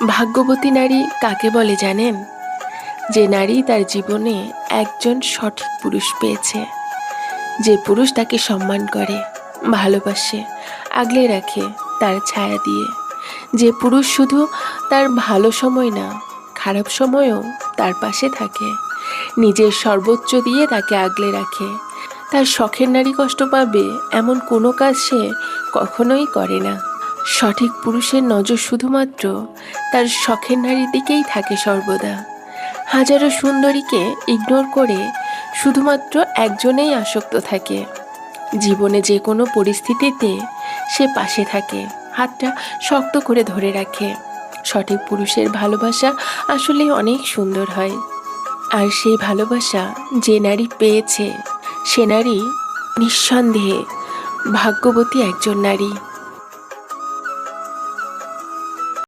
ভাগ্যবতী নারী কাকে বলে জানেন? যে নারী তার জীবনে একজন সঠিক পুরুষ পেয়েছে, যে পুরুষ তাকে সম্মান করে, ভালোবাসে, আগলে রাখে তার ছায়া দিয়ে। যে পুরুষ শুধু তার ভালো সময় না, খারাপ সময়েও তার পাশে থাকে, নিজের সর্বোচ্চ দিয়ে তাকে আগলে রাখে। তার শখের নারী কষ্ট পাবে এমন কোনো কাজ সে কখনোই করে না। সঠিক পুরুষের নজর শুধুমাত্র তার শখের নারীর দিকেই থাকে সর্বদা। হাজারো সুন্দরীকে ইগনোর করে শুধুমাত্র একজনেই আসক্ত থাকে। জীবনে যে কোনো পরিস্থিতিতে সে পাশে থাকে, হাতটা শক্ত করে ধরে রাখে। সঠিক পুরুষের ভালোবাসা আসলে অনেক সুন্দর হয়। আর সেই ভালোবাসা যে নারী পেয়েছে, সে নারী নিঃসন্দেহে ভাগ্যবতী একজন নারী।